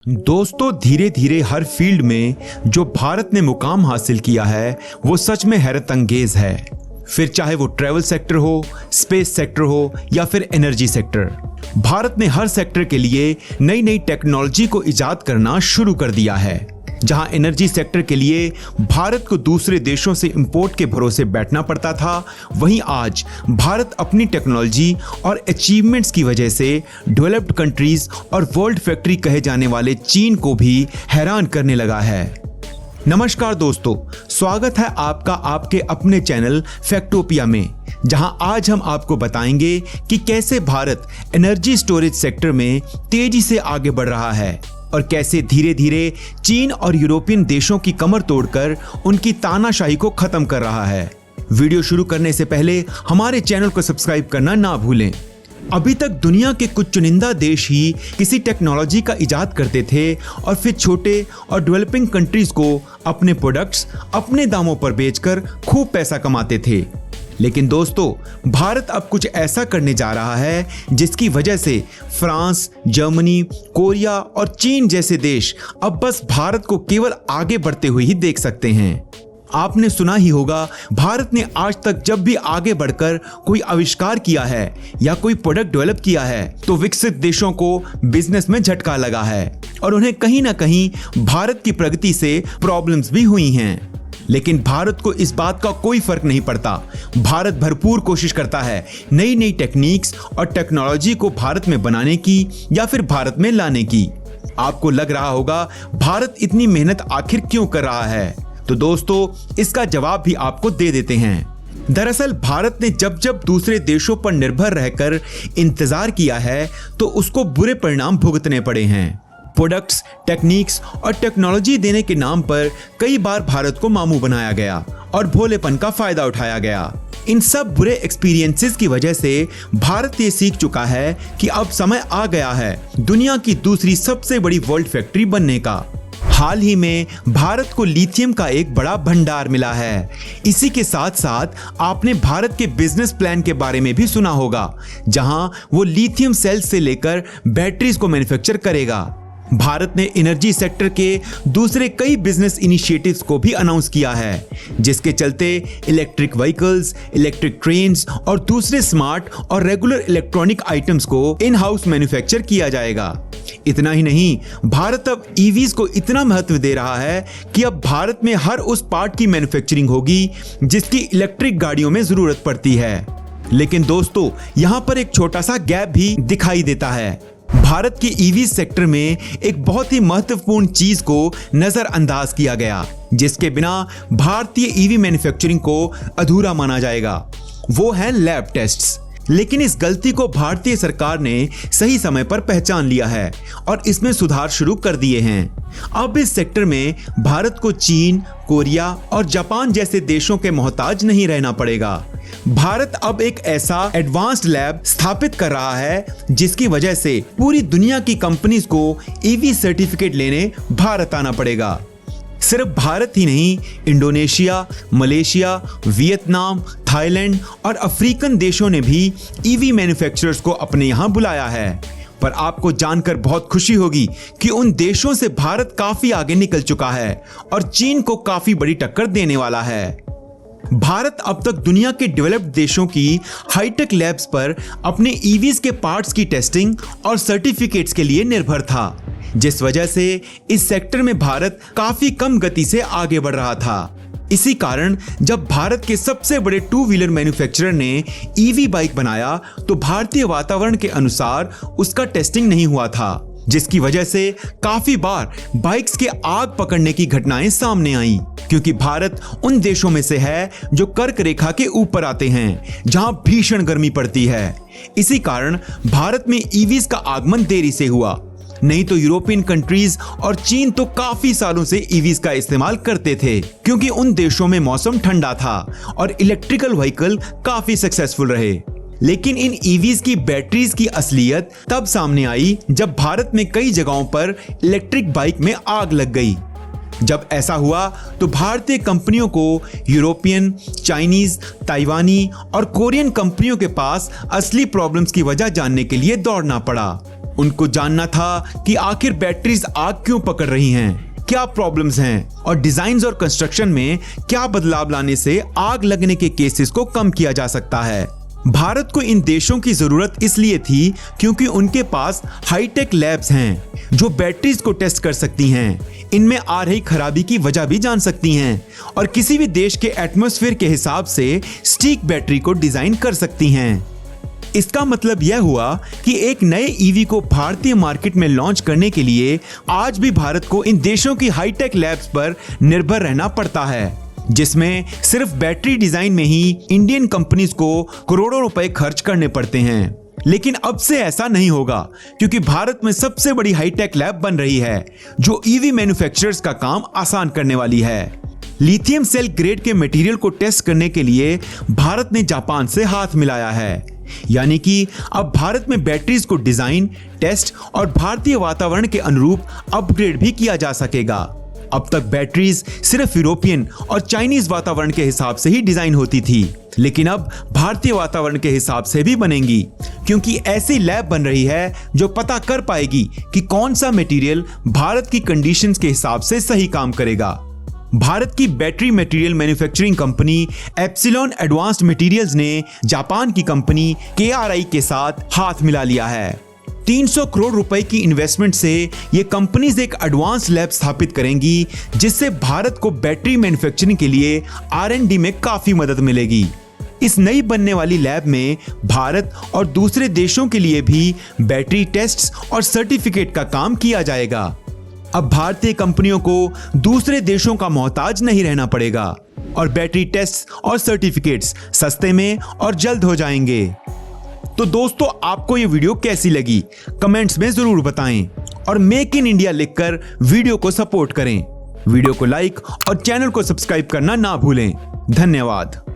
दोस्तों, धीरे धीरे हर फील्ड में जो भारत ने मुकाम हासिल किया है वो सच में हैरत अंगेज है। फिर चाहे वो ट्रैवल सेक्टर हो, स्पेस सेक्टर हो या फिर एनर्जी सेक्टर, भारत ने हर सेक्टर के लिए नई नई टेक्नोलॉजी को इजाद करना शुरू कर दिया है। जहां एनर्जी सेक्टर के लिए भारत को दूसरे देशों से इंपोर्ट के भरोसे बैठना पड़ता था, वहीं आज भारत अपनी टेक्नोलॉजी और अचीवमेंट्स की वजह से डेवलप्ड कंट्रीज और वर्ल्ड फैक्ट्री कहे जाने वाले चीन को भी हैरान करने लगा है। नमस्कार दोस्तों, स्वागत है आपका आपके अपने चैनल फैक्टोपिया में, जहां आज हम आपको बताएंगे कि कैसे भारत एनर्जी स्टोरेज सेक्टर में तेजी से आगे बढ़ रहा है और कैसे धीरे धीरे चीन और यूरोपियन देशों की कमर तोड़कर उनकी तानाशाही को खत्म कर रहा है। वीडियो शुरू करने से पहले हमारे चैनल को सब्सक्राइब करना ना भूलें। अभी तक दुनिया के कुछ चुनिंदा देश ही किसी टेक्नोलॉजी का इजाद करते थे और फिर छोटे और डेवलपिंग कंट्रीज को अपने प्रोडक्ट्स अपने दामों पर बेचकर खूब पैसा कमाते थे। लेकिन दोस्तों, भारत अब कुछ ऐसा करने जा रहा है जिसकी वजह से फ्रांस, जर्मनी, कोरिया और चीन जैसे देश अब बस भारत को केवल आगे बढ़ते हुए ही देख सकते हैं। आपने सुना ही होगा, भारत ने आज तक जब भी आगे बढ़कर कोई आविष्कार किया है या कोई प्रोडक्ट डेवलप किया है तो विकसित देशों को बिजनेस में झटका लगा है और उन्हें कहीं ना कहीं भारत की प्रगति से प्रॉब्लम्स भी हुई हैं। लेकिन भारत को इस बात का कोई फर्क नहीं पड़ता। भारत भरपूर कोशिश करता है नई नई टेक्निक्स और टेक्नोलॉजी को भारत में बनाने की या फिर भारत में लाने की। आपको लग रहा होगा, भारत इतनी मेहनत आखिर क्यों कर रहा है? तो दोस्तों, इसका जवाब भी आपको दे देते हैं। दरअसल भारत ने जब जब दूसरे देशों पर निर्भर रहकर इंतजार किया है तो उसको बुरे परिणाम भुगतने पड़े हैं। प्रोडक्ट्स, टेक्निक्स और टेक्नोलॉजी देने के नाम पर कई बार भारत को मामू बनाया गया और भोलेपन का फायदा उठाया गया। इन सब बुरे एक्सपीरियंसेस की वजह से भारत ये सीख चुका है कि अब समय आ गया है दुनिया की दूसरी सबसे बड़ी वर्ल्ड फैक्ट्री बनने का। हाल ही में भारत को लिथियम का एक बड़ा भंडार मिला है। इसी के साथ साथ आपने भारत के बिजनेस प्लान के बारे में भी सुना होगा, जहां वो लिथियम सेल्स से लेकर बैटरीज को मैन्युफैक्चर करेगा। भारत ने एनर्जी सेक्टर के दूसरे कई बिजनेस इनिशिएटिव्स को भी अनाउंस किया है, जिसके चलते इलेक्ट्रिक व्हीकल्स, इलेक्ट्रिक ट्रेन्स और दूसरे स्मार्ट और रेगुलर इलेक्ट्रॉनिक आइटम्स को इन हाउस मैन्युफैक्चर किया जाएगा। इतना ही नहीं, भारत अब ईवीज को इतना महत्व दे रहा है कि अब भारत में हर उस पार्ट की मैन्युफैक्चरिंग होगी जिसकी इलेक्ट्रिक गाड़ियों में जरूरत पड़ती है। लेकिन दोस्तों, यहाँ पर एक छोटा सा गैप भी दिखाई देता है। भारत के ईवी सेक्टर में एक बहुत ही महत्वपूर्ण चीज को नजरअंदाज किया गया, जिसके बिना भारतीय ईवी मैन्युफैक्चरिंग को अधूरा माना जाएगा। वो है लैब टेस्ट्स। लेकिन इस गलती को भारतीय सरकार ने सही समय पर पहचान लिया है और इसमें सुधार शुरू कर दिए हैं। अब इस सेक्टर में भारत को चीन, कोरिया और जापान जैसे देशों के मोहताज नहीं रहना पड़ेगा। भारत अब एक ऐसा एडवांस्ड लैब स्थापित कर रहा है जिसकी वजह से पूरी दुनिया की कंपनीज को ईवी सर्टिफिकेट लेने भारत आना पड़ेगा। सिर्फ भारत ही नहीं, इंडोनेशिया, मलेशिया, वियतनाम, थाईलैंड और अफ्रीकन देशों ने भी ईवी मैन्युफैक्चरर्स को अपने यहां बुलाया है। पर आपको जानकर बहुत खुशी होगी कि उन देशों से भारत काफी आगे निकल चुका है और चीन को काफी बड़ी टक्कर देने वाला है। भारत अब तक दुनिया के डेवलप्ड देशों की हाईटेक लैब्स पर अपने ईवीज के पार्ट्स की टेस्टिंग और सर्टिफिकेट्स के लिए निर्भर था, जिस वजह से इस सेक्टर में भारत काफी कम गति से आगे बढ़ रहा था। इसी कारण जब भारत के सबसे बड़े टू व्हीलर मैन्युफैक्चरर ने ईवी बाइक बनाया तो भारतीय वातावरण के अनुसार उसका टेस्टिंग नहीं हुआ था, जिसकी वजह से काफी बार बाइक्स के आग पकड़ने की घटनाएं सामने आई, क्योंकि भारत उन देशों में से है जो कर्क रेखा के ऊपर आते हैं, जहां भीषण गर्मी पड़ती है। इसी कारण भारत में ईवीज का आगमन देरी से हुआ। नहीं तो यूरोपियन कंट्रीज और चीन तो काफी सालों से ईवीज का इस्तेमाल करते थे, क्योंकि उन देशों में मौसम ठंडा था और इलेक्ट्रिकल व्हीकल काफी सक्सेसफुल रहे। लेकिन इन ईवीज की बैटरीज की असलियत तब सामने आई जब भारत में कई जगहों पर इलेक्ट्रिक बाइक में आग लग गई। जब ऐसा हुआ तो भारतीय कंपनियों को यूरोपियन, चाइनीज, ताइवानी और कोरियन कंपनियों के पास असली प्रॉब्लम्स की वजह जानने के लिए दौड़ना पड़ा। उनको जानना था कि आखिर बैटरीज आग क्यों पकड़ रही हैं, क्या प्रॉब्लम्स हैं और डिजाइन और कंस्ट्रक्शन में क्या बदलाव लाने से आग लगने के केसेस को कम किया जा सकता है। भारत को इन देशों की जरूरत इसलिए थी क्योंकि उनके पास हाईटेक लैब्स हैं जो बैटरीज को टेस्ट कर सकती हैं, इनमें आ रही खराबी की वजह भी जान सकती हैं और किसी भी देश के एटमॉस्फेयर के हिसाब से सटीक बैटरी को डिजाइन कर सकती हैं। इसका मतलब यह हुआ कि एक नए ईवी को भारतीय मार्केट में लॉन्च करने के लिए आज भी भारत को इन देशों की हाईटेक लैब्स पर निर्भर रहना पड़ता है, जिसमें सिर्फ बैटरी डिजाइन में ही इंडियन कंपनीज को करोड़ों रुपए खर्च करने पड़ते हैं। लेकिन अब से ऐसा नहीं होगा क्योंकि भारत में सबसे बड़ी हाईटेक लैब बन रही है जो ईवी मैन्युफैक्चरर्स का काम आसान करने वाली है। लिथियम सेल ग्रेड के मटेरियल को टेस्ट करने के लिए भारत ने जापान से हाथ मिलाया है, यानी कि अब भारत में बैटरीज को डिजाइन, टेस्ट और भारतीय वातावरण के अनुरूप अपग्रेड भी किया जा सकेगा। अब तक बैटरीज सिर्फ यूरोपियन और चाइनीज वातावरण के हिसाब से ही डिजाइन होती थी, लेकिन अब भारतीय वातावरण के हिसाब से भी बनेंगी क्योंकि ऐसी लैब बन रही है जो पता कर पाएगी कि कौन सा मटेरियल भारत की कंडीशंस के हिसाब से सही काम करेगा। भारत की battery material manufacturing company epsilon advanced materials ने जापान की कंपनी KRI के साथ हाथ मिला लिया है। 300 करोड़ रुपए की इन्वेस्टमेंट से ये कंपनीज एक एडवांस लैब स्थापित करेंगी जिससे भारत को बैटरी मैन्युफैक्चरिंग के लिए R&D में काफी मदद मिलेगी। इस नई बनने वाली लैब में भारत और दूसरे देशों के लिए भी बैटरी टेस्ट्स और सर्टिफिकेट का काम किया जाएगा। अब भारतीय कंपनियों को दूसरे देशों का मोहताज नहीं रहना पड़ेगा और बैटरी टेस्ट और सर्टिफिकेट्स सस्ते में और जल्द हो जाएंगे। तो दोस्तों, आपको ये वीडियो कैसी लगी कमेंट्स में जरूर बताएं और मेक इन इंडिया लिखकर वीडियो को सपोर्ट करें। वीडियो को लाइक और चैनल को सब्सक्राइब करना ना भूलें। धन्यवाद।